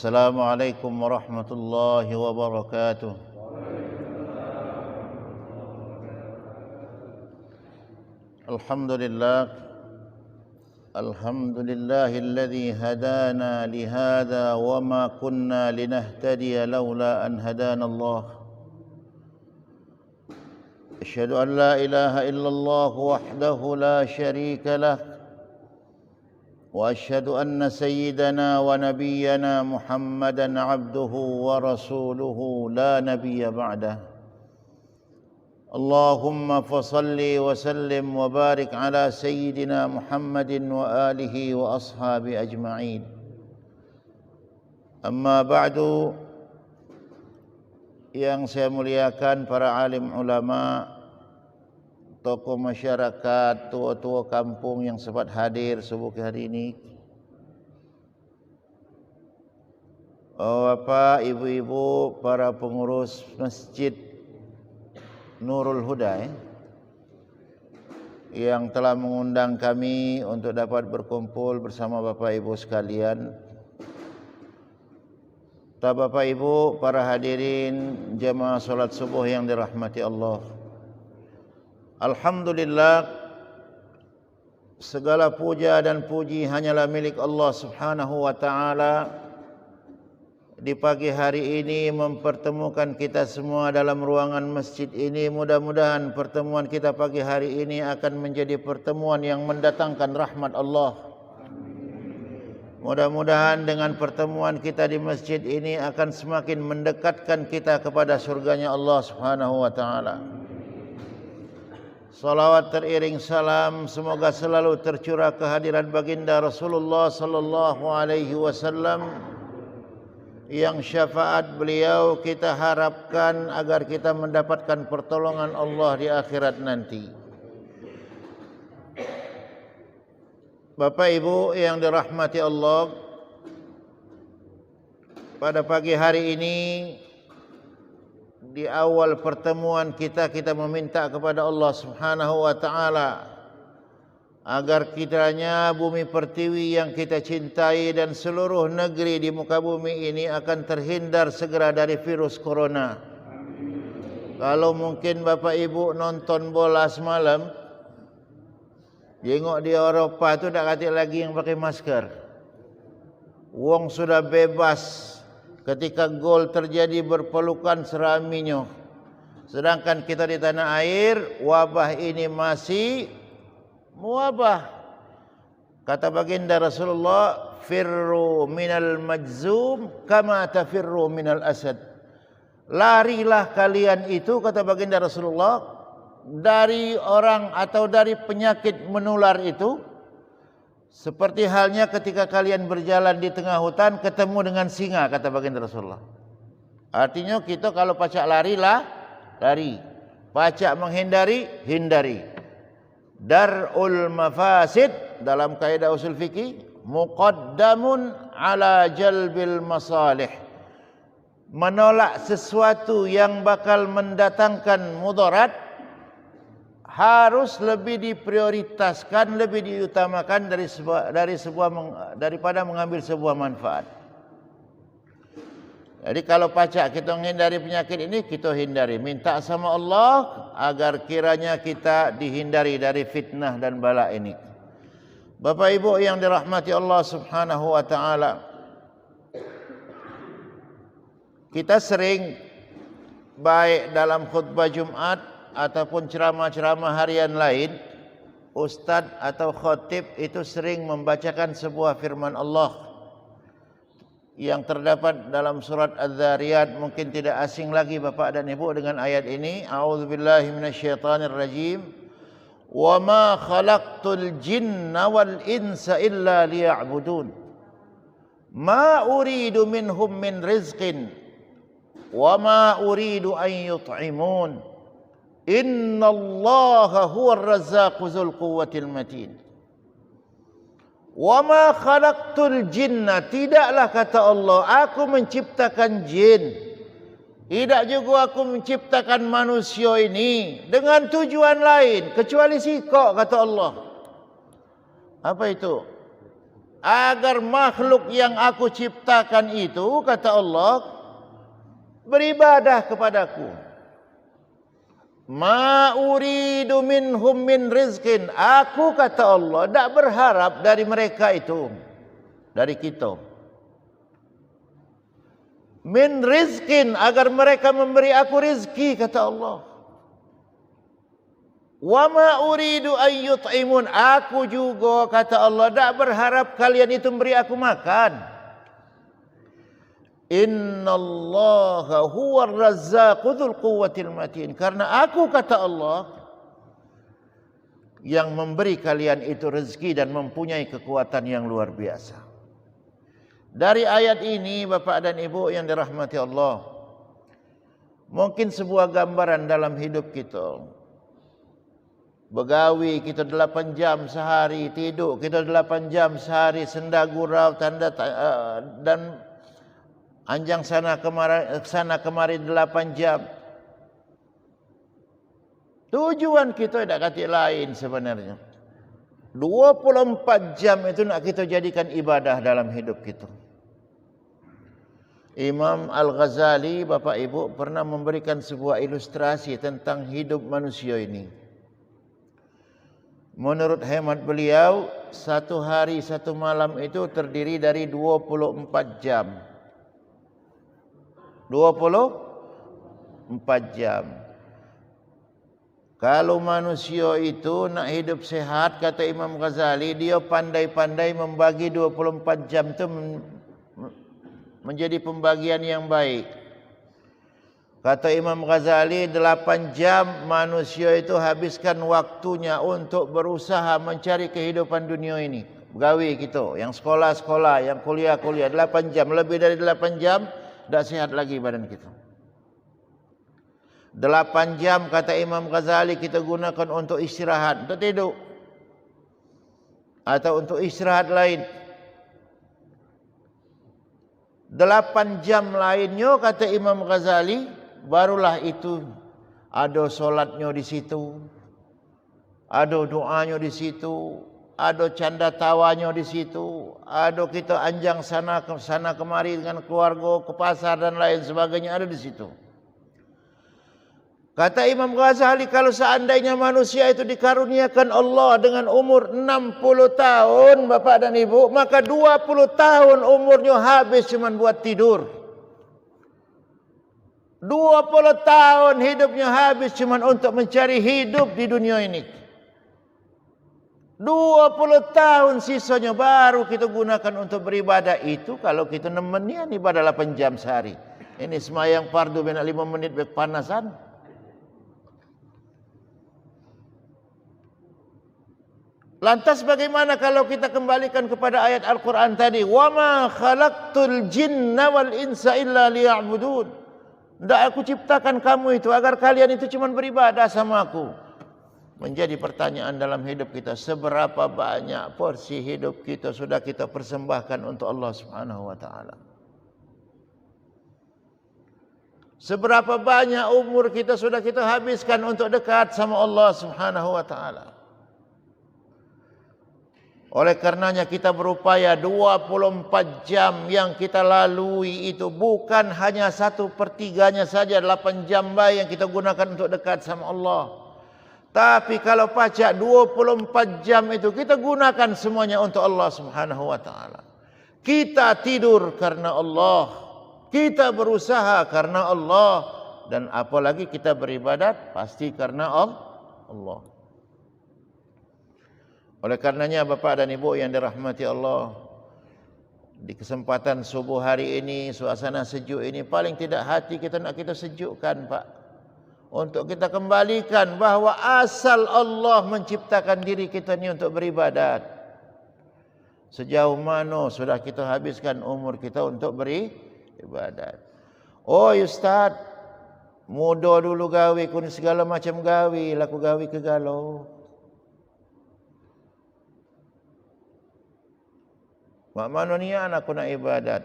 Assalamualaikum warahmatullahi wabarakatuh. Alhamdulillahilladzi hadana lihada wa ma kunna linahtadiya laula an hadana Allah. Asyhadu an la ilaha illallah wahdahu la syarika lah. وأشهد أن سيدنا ونبينا محمدا عبده ورسوله لا نبي بعده اللهم فصل وسلم وبارك على سيدنا محمد وآله وأصحابه أجمعين أما بعد. Yang saya muliakan para alim ulama, tokoh masyarakat, tua-tua kampung yang sempat hadir subuh hari ini, bapak, ibu-ibu, para pengurus Masjid Nurul Huda yang telah mengundang kami untuk dapat berkumpul bersama bapak ibu sekalian. Bapak ibu, para hadirin jemaah salat subuh yang dirahmati Allah, alhamdulillah, segala puja dan puji hanyalah milik Allah Subhanahu wa taala. Di pagi hari ini mempertemukan kita semua dalam ruangan masjid ini. Mudah-mudahan pertemuan kita pagi hari ini akan menjadi pertemuan yang mendatangkan rahmat Allah. Mudah-mudahan dengan pertemuan kita di masjid ini akan semakin mendekatkan kita kepada surganya Allah Subhanahu wa taala. Salawat teriring salam semoga selalu tercurah kehadiran baginda Rasulullah sallallahu alaihi wasallam, yang syafaat beliau kita harapkan agar kita mendapatkan pertolongan Allah di akhirat nanti. Bapak ibu yang dirahmati Allah, pada pagi hari ini di awal pertemuan kita meminta kepada Allah Subhanahu wa taala agar kiranya bumi pertiwi yang kita cintai dan seluruh negeri di muka bumi ini akan terhindar segera dari virus corona. Kalau mungkin bapak ibu nonton bola semalam, tengok di Eropa tu tak katik lagi yang pakai masker. Wong sudah bebas. Ketika gol terjadi berpelukan seraminyo. Sedangkan kita di tanah air, wabah ini masih mewabah. Kata baginda Rasulullah, firru minal majzum kama tafirru minal asad. Larilah kalian itu, kata baginda Rasulullah, dari orang atau dari penyakit menular itu, seperti halnya ketika kalian berjalan di tengah hutan ketemu dengan singa, kata baginda Rasulullah. Artinya kita kalau pacak larilah, lari. Pacak menghindari, hindari. Dar'ul mafasid dalam kaidah usul fikih muqaddamun ala jalbil masalih. Menolak sesuatu yang bakal mendatangkan mudarat harus lebih diprioritaskan, lebih diutamakan daripada mengambil sebuah manfaat. Jadi kalau pacak kita menghindari penyakit ini, kita hindari. Minta sama Allah agar kiranya kita dihindari dari fitnah dan bala ini. Bapak ibu yang dirahmati Allah Subhanahu wa taala, kita sering baik dalam khutbah Jumat ataupun ceramah-ceramah harian lain, ustadz atau khatib itu sering membacakan sebuah firman Allah yang terdapat dalam surat Az-Zariyat. Mungkin tidak asing lagi bapak dan ibu dengan ayat ini. A'udzubillahi minasyaitonirrajim. Wa ma khalaqtul jinna wal insa illa liya'budun. Ma uridu minhum min rizqin wa ma uridu an yut'imun. Innallaha huwar razzaqu dzul quwwatil matin. Wa ma khalaqtul jinna, tidaklah kata Allah aku menciptakan jin, tidak juga aku menciptakan manusia ini dengan tujuan lain kecuali sikok, kata Allah. Apa itu? agar makhluk yang aku ciptakan itu, kata Allah, beribadah kepadaku. Ma uridu minhum min rizqin. Aku, kata Allah, tak berharap dari mereka itu, dari kita, min rizqin, agar mereka memberi aku rizki, kata Allah. Wa ma uridu an yut'imun. Aku juga, kata Allah, tak berharap kalian itu memberi aku makan. Innallaha huwar razzaqu dzul quwwatil matin. Karena aku, kata Allah, yang memberi kalian itu rezeki dan mempunyai kekuatan yang luar biasa. Dari ayat ini, Bapak dan Ibu yang dirahmati Allah, mungkin sebuah gambaran dalam hidup kita. Begawi kita 8 jam sehari, tidur kita 8 jam sehari, senda gurau, dan anjang sana kemari 8 jam. Tujuan kita tidak kata lain sebenarnya. 24 jam itu nak kita jadikan ibadah dalam hidup kita. Imam Al-Ghazali, Bapak Ibu, pernah memberikan sebuah ilustrasi tentang hidup manusia ini. Menurut hemat beliau, satu hari satu malam itu terdiri dari 24 jam. 24 jam. Kalau manusia itu nak hidup sehat, kata Imam Ghazali, dia pandai-pandai membagi 24 jam itu menjadi pembagian yang baik. Kata Imam Ghazali, 8 jam manusia itu habiskan waktunya untuk berusaha mencari kehidupan dunia ini. Begawi kita, yang sekolah-sekolah, yang kuliah-kuliah, 8 jam. Lebih dari 8 jam, tak sihat lagi badan kita. 8 jam, kata Imam Ghazali, kita gunakan untuk istirahat, untuk tidur. Atau untuk istirahat lain. 8 jam lainnya, kata Imam Ghazali, barulah itu ada solatnya di situ, ada doanya di situ, ada canda tawanya di situ, ada kita anjang sana kemari dengan keluarga, ke pasar dan lain sebagainya, ada di situ. Kata Imam Ghazali, kalau seandainya manusia itu dikaruniakan Allah dengan umur 60 tahun, Bapak dan Ibu, maka 20 tahun umurnya habis cuma buat tidur. 20 tahun hidupnya habis cuma untuk mencari hidup di dunia ini. 20 tahun sisanya baru kita gunakan untuk beribadah. Itu kalau kita nemenian ibadah 8 jam sehari. Ini semayang fardu bina 5 menit berpanasan. Lantas bagaimana kalau kita kembalikan kepada ayat Al-Quran tadi? Wa ma khalaqtul jinna wal insa illa liya'budun. Tidak aku ciptakan kamu itu agar kalian itu cuma beribadah sama aku. Menjadi pertanyaan dalam hidup kita, seberapa banyak porsi hidup kita sudah kita persembahkan untuk Allah Subhanahu wa taala? Seberapa banyak umur kita sudah kita habiskan untuk dekat sama Allah Subhanahu wa taala? Oleh karenanya kita berupaya 24 jam yang kita lalui itu bukan hanya 1/3 saja, 8 jam yang kita gunakan untuk dekat sama Allah. Tapi kalau pacak 24 jam itu kita gunakan semuanya untuk Allah Subhanahu wa taala. Kita tidur karena Allah, kita berusaha karena Allah, dan apalagi kita beribadat pasti karena Allah. Oleh karenanya Bapak dan Ibu yang dirahmati Allah, di kesempatan subuh hari ini, suasana sejuk ini, paling tidak hati kita nak kita sejukkan, Pak, untuk kita kembalikan bahawa asal Allah menciptakan diri kita ini untuk beribadat. Sejauh mana sudah kita habiskan umur kita untuk beribadat? Oh Ustaz, muda dulu gawe kun segala macam gawe, laku gawe ke galau. Mak mana nian aku nak ibadat?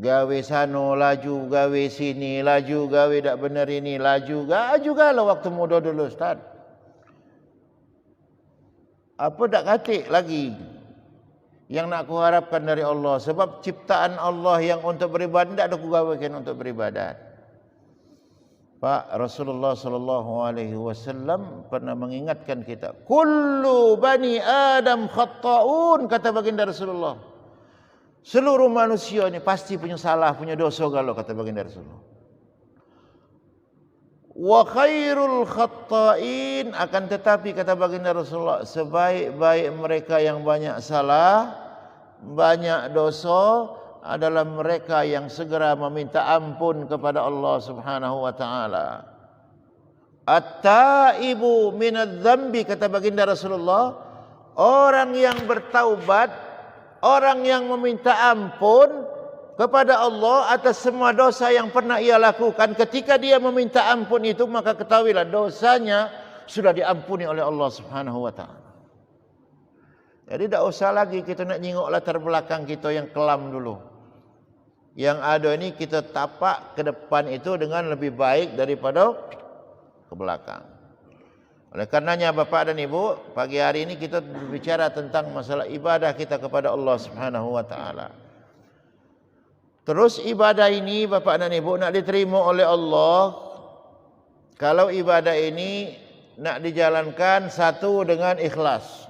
Gawe sano laju, gawe sini laju, gawe tak benar ini laju, gaju galau waktu muda dulu Ustaz. Apa dak katik lagi yang nak aku harapkan dari Allah, sebab ciptaan Allah yang untuk beribadat tidak ada kugawakan untuk beribadat. Pak Rasulullah sallallahu alaihi wasallam pernah mengingatkan kita, kullu bani Adam khata'un, kata baginda Rasulullah. Seluruh manusia ini pasti punya salah, punya dosa galau, kata baginda Rasulullah. Wa khairul khatta'in, akan tetapi kata baginda Rasulullah, sebaik-baik mereka yang banyak salah, banyak dosa adalah mereka yang segera meminta ampun kepada Allah Subhanahu wa taala. At-taibu minadz-dzambi, kata baginda Rasulullah, orang yang bertaubat, orang yang meminta ampun kepada Allah atas semua dosa yang pernah ia lakukan. Ketika dia meminta ampun itu, maka ketahuilah dosanya sudah diampuni oleh Allah Subhanahu wa taala. Jadi tidak usah lagi kita nak nyingok latar belakang kita yang kelam dulu. Yang ada ini kita tapak ke depan itu dengan lebih baik daripada ke belakang. Oleh karenanya Bapak dan Ibu, pagi hari ini kita berbicara tentang masalah ibadah kita kepada Allah Subhanahu wa taala. Terus ibadah ini Bapak dan Ibu nak diterima oleh Allah, kalau ibadah ini nak dijalankan satu dengan ikhlas.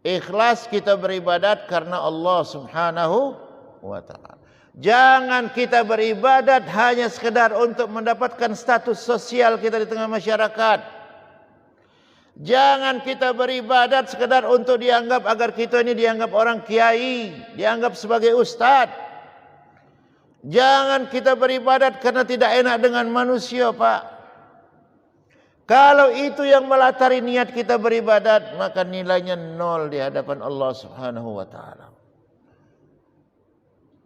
Ikhlas kita beribadat karena Allah Subhanahu wa taala. Jangan kita beribadat hanya sekedar untuk mendapatkan status sosial kita di tengah masyarakat. Jangan kita beribadat sekedar untuk dianggap, agar kita ini dianggap orang kiai, dianggap sebagai ustaz. Jangan kita beribadat karena tidak enak dengan manusia, Pak. Kalau itu yang melatari niat kita beribadat, maka nilainya nol di hadapan Allah Subhanahu wa taala.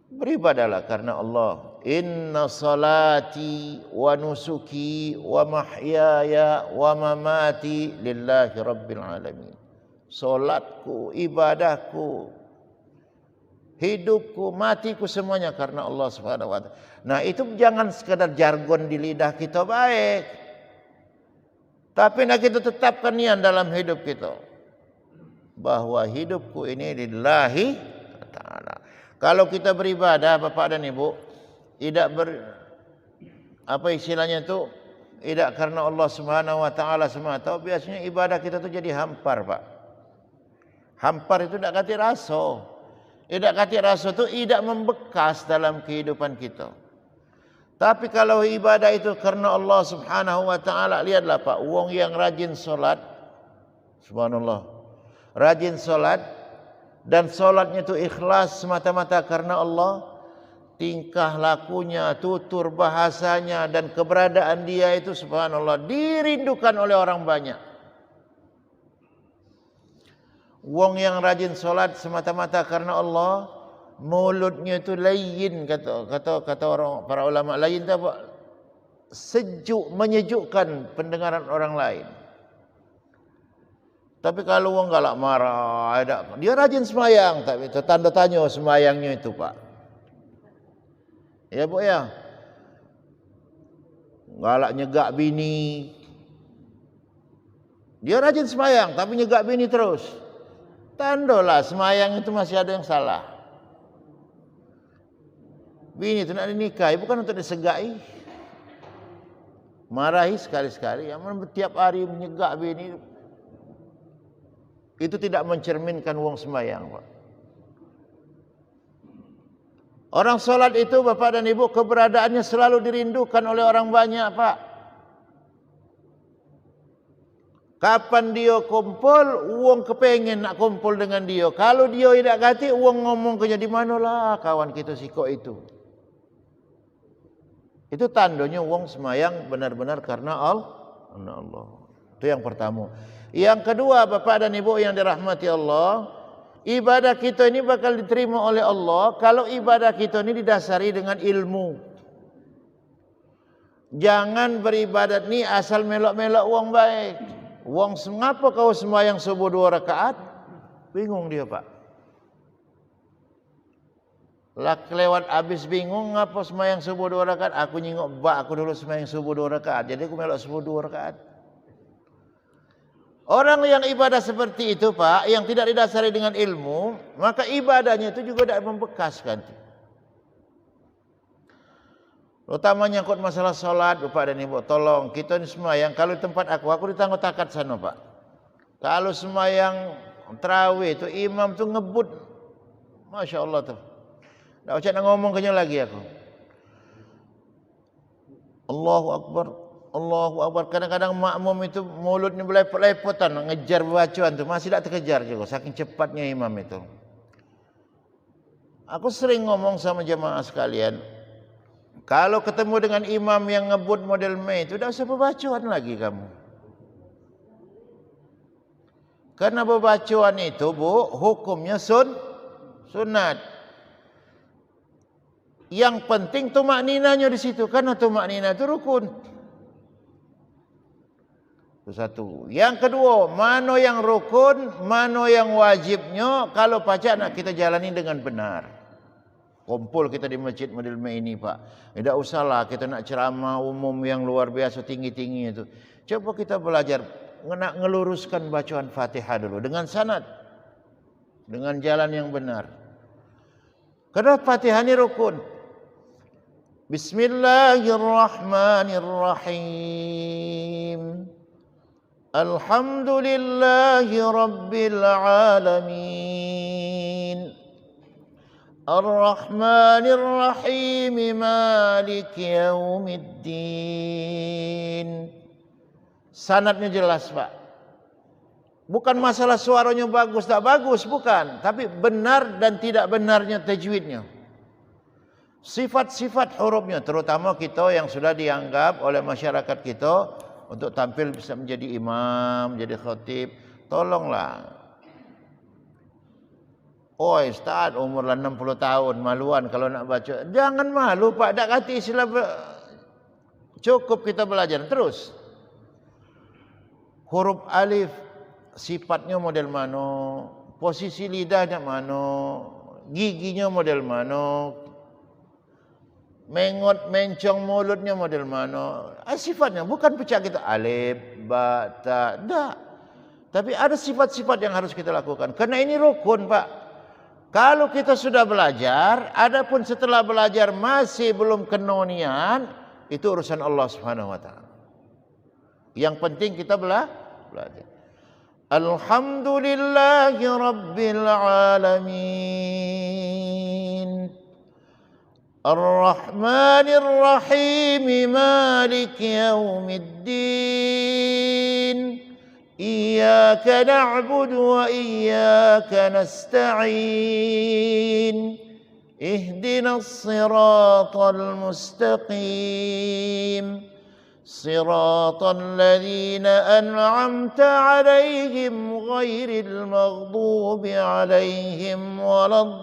Beribadahlah karena Allah. Inna salati wa nusuki wa mahyaya wa mamati lillahi rabbil alamin. Salatku, ibadahku, hidupku, matiku, semuanya karena Allah Subhanahu wa taala. Nah, itu jangan sekadar jargon di lidah kita baik. Tapi nak kita tetapkan niat dalam hidup kita, bahwa hidupku ini lillahi ta'ala. Kalau kita beribadah Bapak dan Ibu, tidak apa istilahnya itu, tidak karena Allah Subhanahu wa taala semata, biasanya ibadah kita itu jadi hampar, Pak. Hampar itu tidak kati rasa. Tidak kati rasa itu tidak membekas dalam kehidupan kita. Tapi kalau ibadah itu karena Allah Subhanahu wa taala, lihatlah Pak, wong yang rajin solat, subhanallah, rajin solat, dan solatnya itu ikhlas semata-mata karena Allah, tingkah lakunya, tutur bahasanya, dan keberadaan dia itu subhanallah dirindukan oleh orang banyak. Wong yang rajin solat semata-mata karena Allah, mulutnya itu layyin, kata orang para ulama, layyin itu apa? Sejuk, menyejukkan pendengaran orang lain. Tapi kalau orang galak marah, dia rajin sembahyang, tapi itu tanda tanya sembahyangnya itu, Pak. Ya, Bu ya. Galak nyegak bini. Dia rajin sembahyang tapi nyegak bini terus. Tandalah sembahyang itu masih ada yang salah. Bini itu nak dinikahi bukan untuk disegai. Marahi sekali-sekali, yang tiap hari menyegak bini, itu tidak mencerminkan wong sembahyang, Pak. Orang solat itu Bapak dan Ibu, keberadaannya selalu dirindukan oleh orang banyak, Pak. Kapan dia kumpul, wong kepengen nak kumpul dengan dia. Kalau dia tidak kati, wong ngomong ke dia, di manalah kawan kita siko itu. Itu tandanya wong semayang benar-benar karena Allah. Itu yang pertama. Yang kedua Bapak dan Ibu yang dirahmati Allah, ibadah kita ini bakal diterima oleh Allah kalau ibadah kita ini didasari dengan ilmu. Jangan beribadat ni asal melok-melok wong baik. Wong mengapa kau sembahyang subuh 2 rakaat? Bingung dia, Pak. Lah kelewat habis bingung ngapa sembahyang subuh 2 rakaat? Aku nyingok bak aku dulu sembahyang subuh 2 rakaat. Jadi aku melok subuh 2 rakaat. Orang yang ibadah seperti itu, Pak, yang tidak didasari dengan ilmu, maka ibadahnya itu juga tidak membekas kan. Utamanya nyangkut masalah solat, Bapak dan Ibu, tolong kita ini sembahyang. Kalau di tempat aku di Tangguh Takat sana, Pak. Kalau sembahyang tarawih itu imam tu ngebut, masya Allah tuh. Tak usah nak ngomong kenyang lagi aku. Allahu Akbar, Allahu Akbar. Kadang-kadang makmum itu mulutnya belepot-lepotan ngejar bacaan tu, masih tak terkejar juga saking cepatnya imam itu. Aku sering ngomong sama jemaah sekalian, kalau ketemu dengan imam yang ngebut model Mei itu, tidak usah berbacaan lagi kamu. Karena berbacaan itu, Bu, hukumnya sunat. Yang penting tumakninanya di situ, karena tumaknina itu rukun. Itu satu. Yang kedua, mana yang rukun, mana yang wajibnya, kalau pacak nak kita jalani dengan benar. Kumpul kita di masjid model ini, Pak. Tidak usahlah kita nak ceramah umum yang luar biasa tinggi-tinggi itu. Coba kita belajar nak ngeluruskan bacaan Fatihah dulu dengan sanad, dengan jalan yang benar. Karena Fatihah ini rukun. Bismillahirrahmanirrahim. Alhamdulillahi rabbil alamin. Ar-Rahmanir-Rahim, Maliki Yaumiddin. Sanadnya jelas, Pak. Bukan masalah suaranya bagus tak bagus, bukan, tapi benar dan tidak benarnya tajwidnya. Sifat-sifat hurufnya, terutama kita yang sudah dianggap oleh masyarakat kita untuk tampil bisa menjadi imam, menjadi khatib, tolonglah. Oh, Ustaz, umur 60 tahun, maluan kalau nak baca. Jangan malu, Pak. Tak kata istilah cukup kita belajar terus. Huruf alif, sifatnya model mana, posisi lidahnya mana, giginya model mana, mengot, mencong mulutnya model mana. Sifatnya bukan pecah kita alif, ba, ta, dah. Tapi ada sifat-sifat yang harus kita lakukan. Karena ini rukun, Pak. Kalau kita sudah belajar, adapun setelah belajar masih belum kenonian, itu urusan Allah Subhanahu wa taala. Yang penting kita belajar. Alhamdulillahi rabbil alamin. Ar-Rahmanir Rahim, Maliki Yaumiddin. Iyyaka na'budu wa iyyaka nasta'in. Ihdinas siratal mustaqim. Siratal ladzina an'amta 'alaihim ghairil maghdubi 'alaihim waladdallin.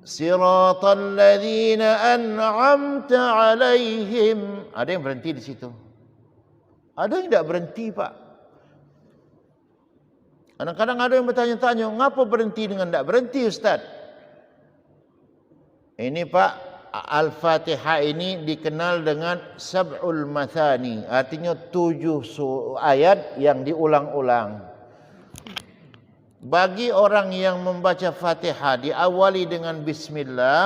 Siratal ladzina an'amta 'alaihim. Ada yang berhenti di situ. Ada yang tidak berhenti, Pak. Kadang-kadang ada yang bertanya-tanya, ngapa berhenti dengan tidak berhenti, Ustaz? Ini, Pak, Al-Fatihah ini dikenal dengan Sab'ul Mathani. Artinya 7 ayat yang diulang-ulang. Bagi orang yang membaca Fatihah diawali dengan Bismillah,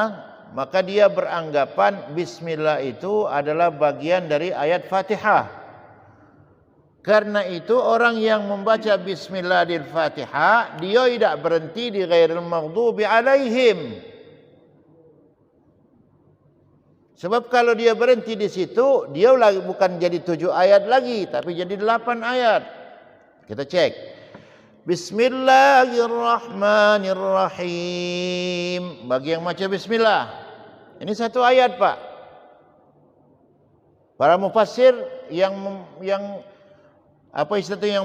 maka dia beranggapan Bismillah itu adalah bagian dari ayat Fatihah. Karena itu orang yang membaca Bismillah di Fatihah, dia tidak berhenti di ghairil maghdubi alaihim. Sebab kalau dia berhenti di situ, dia lagi bukan jadi 7 ayat lagi, tapi jadi 8 ayat. Kita cek. Bismillahirrahmanirrahim. Bagi yang baca Bismillah, ini 1 ayat, Pak. Para mufassir yang yang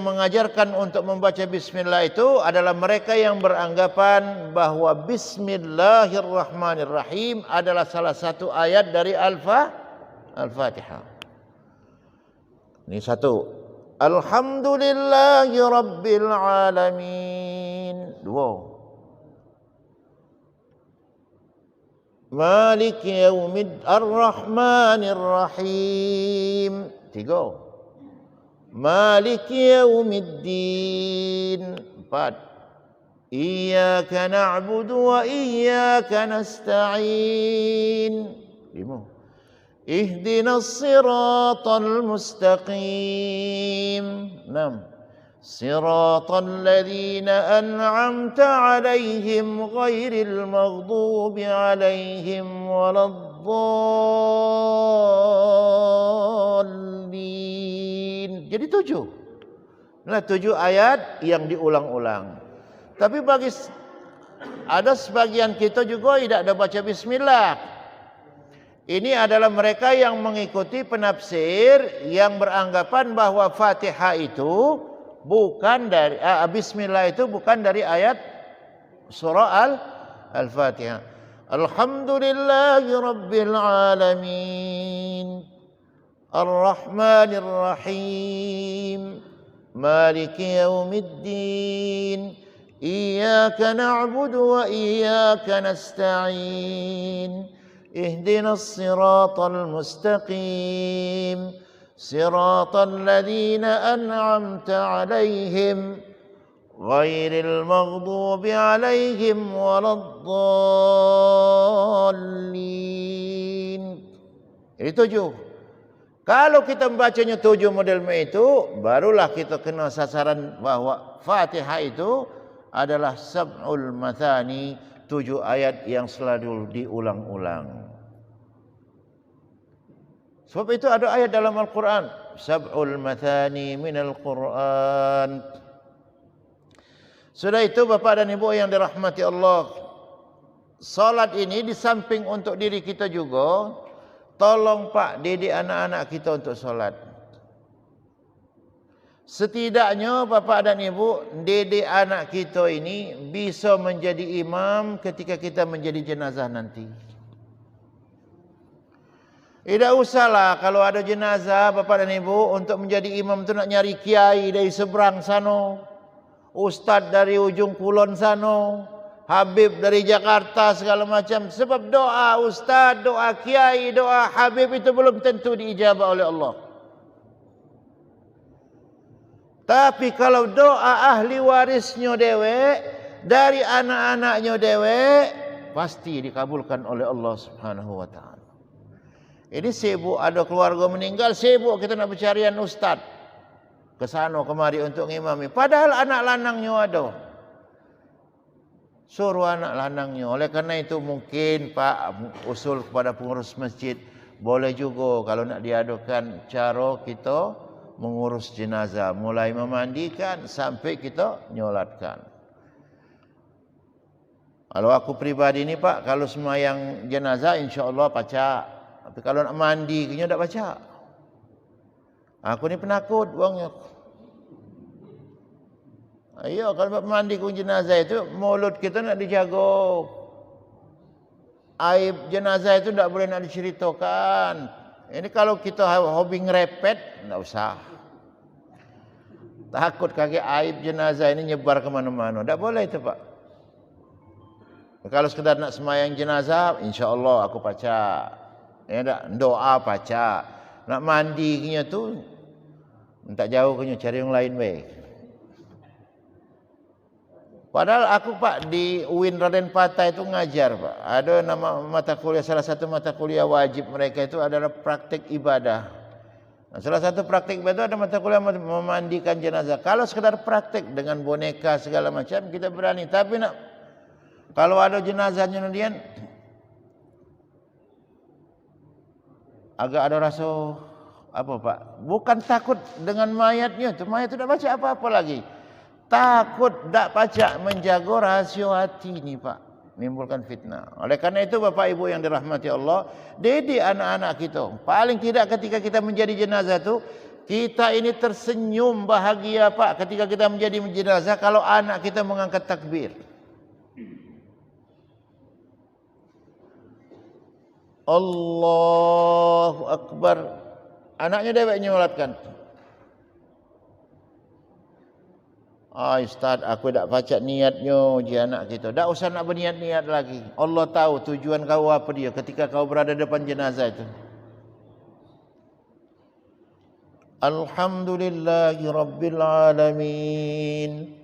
mengajarkan untuk membaca Bismillah itu adalah mereka yang beranggapan bahwa Bismillahirrahmanirrahim adalah salah satu ayat dari Al-Fatihah. Ini 1. Alhamdulillahi rabbil alamin. 2. Malik yaumid ar-Rahmanir Rahim. 3. Malik yaumiddin. 4. Iyyaka na'budu wa iyyaka nasta'in. 5. Ihdinas siratal mustaqim. 6. صراط الذين أنعمت عليهم غير المغضوب عليهم ولا الضالين. Jadi 7. Nah, 7 ayat yang diulang-ulang. Tapi ada sebagian kita juga tidak ada baca bismillah. Ini adalah mereka yang mengikuti penafsir yang beranggapan bahwa Fatihah itu bukan dari bismillah itu bukan dari ayat surah Al-Fatihah. Alhamdulillahi rabbil alamin. Ar-Rahmanir Rahim. Maliki yaumiddin. Iyyaka na'budu wa iyyaka nasta'in. Ihdinas siratal mustaqim. صراط الذين أنعمت عليهم غير المغضوب عليهم ولا الضالين. Ini 7. Kalau kita membacanya 7 model itu, barulah kita kena sasaran bahwa Fatihah itu adalah sab'ul mathani, 7 ayat yang selalu diulang-ulang. Sebab itu ada ayat dalam Al-Quran, sab'ul mathani minal Quran. Sudah itu Bapak dan Ibu yang dirahmati Allah, salat ini di samping untuk diri kita juga, tolong Pak didik anak-anak kita untuk salat. Setidaknya Bapak dan Ibu didik anak kita ini bisa menjadi imam ketika kita menjadi jenazah nanti. Tidak usahlah kalau ada jenazah Bapak dan Ibu untuk menjadi imam itu nak nyari kiai dari seberang sana, ustaz dari ujung kulon sana, habib dari Jakarta segala macam. Sebab doa ustaz, doa kiai, doa habib itu belum tentu diijabah oleh Allah. Tapi kalau doa ahli warisnya dewek dari anak-anaknya dewek pasti dikabulkan oleh Allah Subhanahu wa taala. Ini sibuk, ada keluarga meninggal, sibuk kita nak bercarian ustaz ke sana kemari untuk ngimami. Padahal anak lanangnya ada. Suruh anak lanangnya. Oleh kerana itu mungkin Pak usul kepada pengurus masjid, boleh juga kalau nak diadakan cara kita mengurus jenazah, mulai memandikan sampai kita nyolatkan. Kalau aku pribadi ni Pak, kalau semayang jenazah insya-Allah baca. Tapi kalau nak mandi kena tak baca. Aku ni penakut wangnya. Ayo kalau mandi ku jenazah itu mulut kita nak dijaga. Aib jenazah itu tak boleh nak diceritakan. Ini kalau kita hobi ngerepet, tak usah. Takut kaki aib jenazah ini nyebar ke mana-mana. Tak boleh itu Pak. Kalau sekedar nak semayang jenazah, insya-Allah aku baca. Ya tak, doa baca. Nak mandi kenya tu tak jauh kenya cari yang lain baik. Padahal aku Pak di UIN Raden Patah itu ngajar Pak. Ada nama mata kuliah, salah satu mata kuliah wajib mereka itu adalah praktik ibadah. Nah, salah satu praktik ibadah ada mata kuliah memandikan jenazah. Kalau sekedar praktik dengan boneka segala macam kita berani. Tapi nak kalau ada jenazahnya kemudian agak ada rasa apa Pak? Bukan takut dengan mayatnya tu, mayat tu tak baca apa-apa lagi. Takut tak baca menjaga rahsia hati ni Pak, menimbulkan fitnah. Oleh kerana itu Bapak Ibu yang dirahmati Allah, didik anak-anak kita. Paling tidak ketika kita menjadi jenazah tu, kita ini tersenyum bahagia Pak ketika kita menjadi jenazah kalau anak kita mengangkat takbir. Allahu Akbar. Anaknya dewek nyolatkan. Ustaz, aku tak baca niatnya je anak kita. Tak usah nak berniat-niat lagi. Allah tahu tujuan kau apa dia ketika kau berada depan jenazah itu. Alhamdulillahi Rabbil Alamin.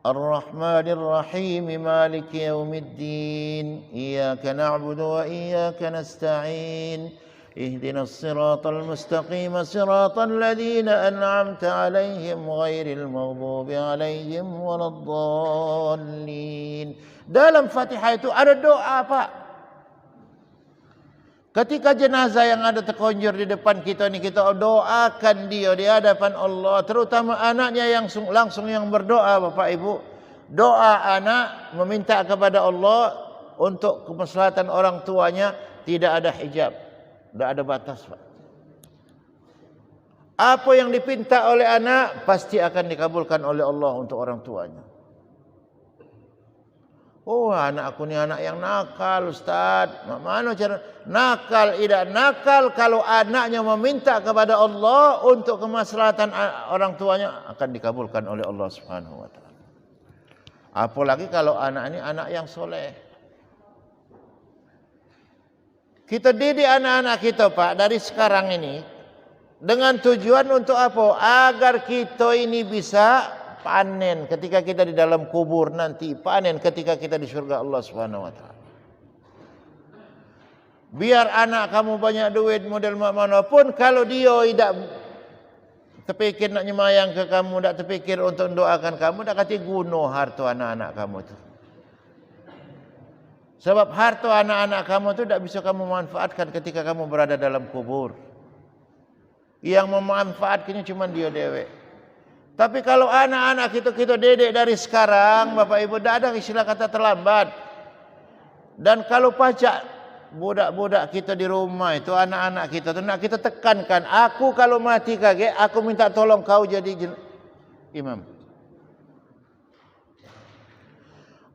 Ar-Rahmanir Rahim. Maliki Yawmiddin. Iyaka na'budu wa iyaka nasta'in. اهدنا الصراط المستقيم صراط الذين أنعمت عليهم غير المغضوب عليهم ولا الضالين. Dalam Fatihah itu ada doa, Pak. Ketika jenazah yang ada terkonjur di depan kita ni, kita doakan dia di hadapan Allah, terutama anaknya yang langsung yang berdoa, Bapak Ibu. Doa anak meminta kepada Allah untuk kemaslahatan orang tuanya, tidak ada hijab. Tidak ada batas, Pak. Apa yang dipinta oleh anak pasti akan dikabulkan oleh Allah untuk orang tuanya. Oh, anak aku ni anak yang nakal, Ustaz. Mana cara nakal? Tidak nakal kalau anaknya meminta kepada Allah untuk kemaslahatan orang tuanya, akan dikabulkan oleh Allah Subhanahu wa taala. Apalagi kalau anak ini anak yang soleh. Kita didik anak-anak kita, Pak, dari sekarang ini dengan tujuan untuk apa? Agar kita ini bisa panen ketika kita di dalam kubur nanti, panen ketika kita di surga Allah Subhanahu wa taala. Biar anak kamu banyak duit model manapun, kalau dia tidak terpikir nak nyemayang ke kamu, tak terpikir untuk mendoakan kamu, tak kata guna harta anak-anak kamu tu. Sebab harta anak-anak kamu itu tidak bisa kamu manfaatkan ketika kamu berada dalam kubur. Yang memanfaatkannya cuma dia dewek. Tapi kalau anak-anak kita didik dari sekarang, Bapak Ibu, tidak ada istilah kata terlambat. Dan kalau pajak budak-budak kita di rumah itu, anak-anak kita itu, nak kita tekankan, aku kalau mati kaget, aku minta tolong kau jadi imam.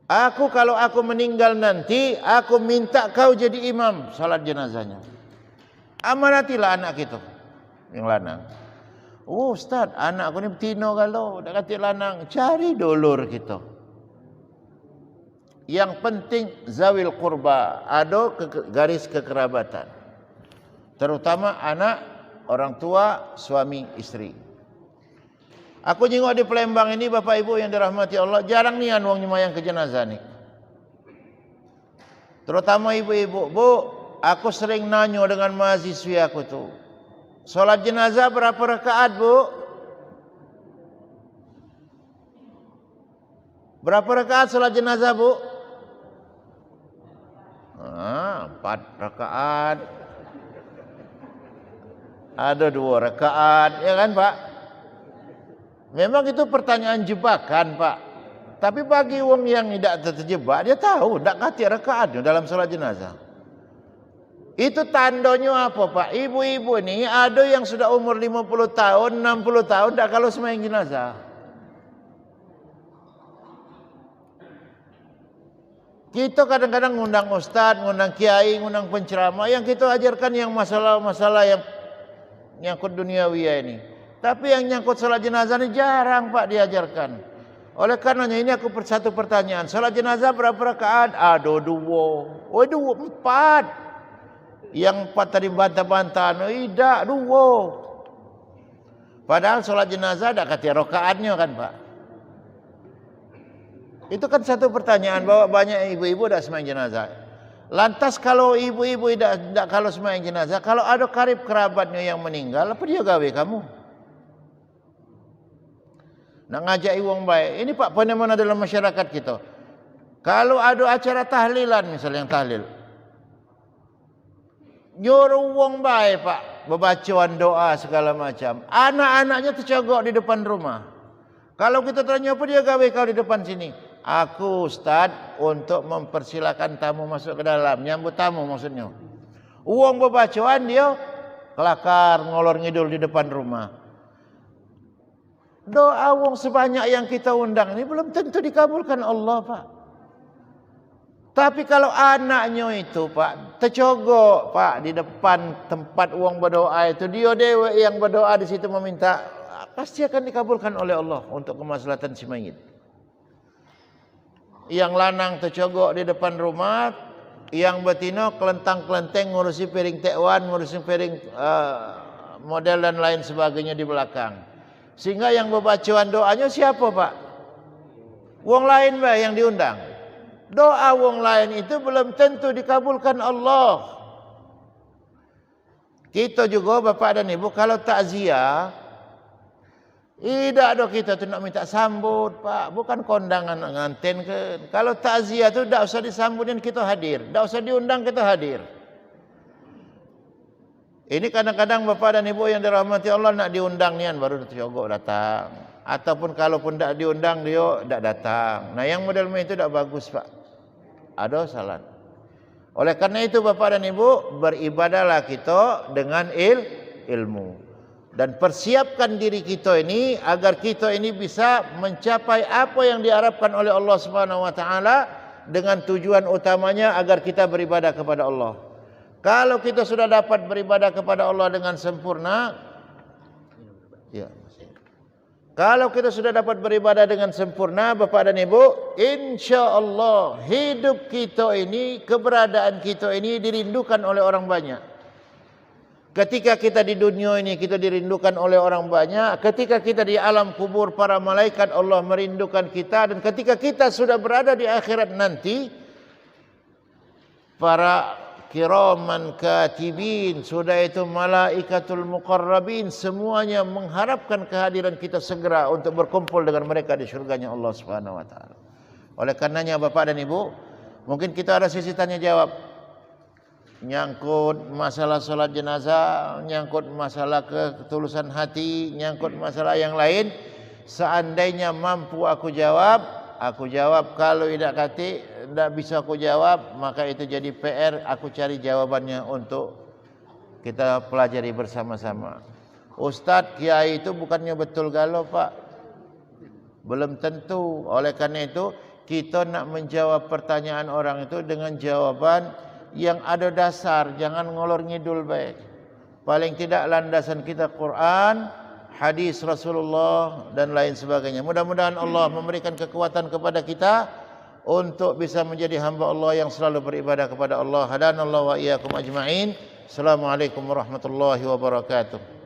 Aku kalau aku meninggal nanti, aku minta kau jadi imam salat jenazahnya. Amanatilah anak kita yang lanang. Oh, Ustaz, anak aku ni betina kalau dah kata lanang, cari dulur kita. Yang penting zawil qurba, ada garis kekerabatan. Terutama anak, orang tua, suami, istri. Aku jenguk di Palembang ini, Bapak Ibu yang dirahmati Allah, jarang nian wong nyemayang ke jenazah ni. Terutama ibu-ibu, Bu, aku sering nanya dengan mahasiswi aku tu, solat jenazah berapa rakaat, Bu? Berapa rakaat solat jenazah, Bu? 4 rakaat. Ada 2 rakaat, ya kan, Pak? Memang itu pertanyaan jebakan, Pak. Tapi bagi wong yang tidak terjebak, dia tahu tak kati rakaatnya dalam salat jenazah. Itu tandanya apa, Pak? Ibu-ibu ni ada yang sudah umur 50 tahun, 60 tahun tak kalau sembahyang jenazah. Kita kadang-kadang ngundang ustaz, ngundang kiai, ngundang penceramah yang kita ajarkan yang masalah-masalah yang nyangkut duniawi ini. Tapi yang nyangkut salat jenazah ni jarang, Pak, diajarkan. Oleh karenanya ini aku satu pertanyaan. Salat jenazah berapa rakaat? Ada 2. Oh, 4. Yang 4 tadi bantah-bantah. Tidak, 2. Padahal salat jenazah tak kata rakaatnya kan, Pak. Itu kan satu pertanyaan bahwa banyak ibu-ibu dah sembahyang jenazah. Lantas kalau ibu-ibu tidak kalau sembahyang jenazah, kalau ada karib kerabatnya yang meninggal, apa dia gawe kamu? Nak ngajak wong baik. Ini, Pak, fenomena dalam masyarakat kita. Kalau ada acara tahlilan, misalnya yang tahlil, nyuruh wong baik, Pak, berbacaan doa segala macam. Anak-anaknya tercogok di depan rumah. Kalau kita tanya apa dia gawe kau di depan sini? Aku, Ustaz, untuk mempersilakan tamu masuk ke dalam, nyambut tamu maksudnya. Uang berbacaan dia kelakar ngolor ngidul di depan rumah. Doa wong sebanyak yang kita undang ini belum tentu dikabulkan Allah, Pak. Tapi kalau anaknya itu, Pak, tercogok, Pak, di depan tempat wong berdoa itu, dia dewe yang berdoa di situ meminta pasti akan dikabulkan oleh Allah untuk kemaslahatan si mayit. Yang lanang tercogok di depan rumah, yang betina kelentang-kelenteng ngurusi piring tekwan, ngurusi piring model dan lain sebagainya di belakang. Sehingga yang berbacaan doanya siapa, Pak? Wong lain Pak yang diundang. Doa wong lain itu belum tentu dikabulkan Allah. Kita juga Bapak dan Ibu kalau takziah, tidak ada kita tu nak minta sambut Pak, bukan kondangan nganten ke. Kalau takziah tu tidak usah disambut dan kita hadir, tidak usah diundang kita hadir. Ini kadang-kadang Bapak dan Ibu yang dirahmati Allah nak diundang nian baru terjogok datang. Ataupun kalaupun tidak diundang dia tidak datang. Nah yang model itu tidak bagus Pak. Ada salah. Oleh karena itu Bapak dan Ibu, beribadahlah kita dengan ilmu. Dan persiapkan diri kita ini agar kita ini bisa mencapai apa yang diharapkan oleh Allah Subhanahu wa taala dengan tujuan utamanya agar kita beribadah kepada Allah. Kalau kita sudah dapat beribadah kepada Allah dengan sempurna, ya. Kalau kita sudah dapat beribadah dengan sempurna Bapak dan Ibu, insya-Allah hidup kita ini, keberadaan kita ini dirindukan oleh orang banyak. Ketika kita di dunia ini kita dirindukan oleh orang banyak, ketika kita di alam kubur para malaikat Allah merindukan kita, dan ketika kita sudah berada di akhirat nanti para kiraman katibin, sudah itu malaikatul muqarrabin, semuanya mengharapkan kehadiran kita segera untuk berkumpul dengan mereka di syurganya Allah Subhanahu wa taala. Oleh karenanya Bapak dan Ibu, mungkin kita ada sisi tanya jawab nyangkut masalah salat jenazah, nyangkut masalah ketulusan hati, nyangkut masalah yang lain. Seandainya mampu aku jawab. Kalau tidak bisa aku jawab, maka itu jadi PR. Aku cari jawabannya untuk kita pelajari bersama-sama. Ustadz, kiai itu bukannya betul galau Pak. Belum tentu. Oleh karena itu kita nak menjawab pertanyaan orang itu dengan jawaban yang ada dasar. Jangan ngolor ngidul baik. Paling tidak landasan kita Quran, hadis Rasulullah dan lain sebagainya. Mudah-mudahan Allah memberikan kekuatan kepada kita untuk bisa menjadi hamba Allah yang selalu beribadah kepada Allah. Hadanallahu wa iyyakum ajma'in. Assalamualaikum warahmatullahi wabarakatuh.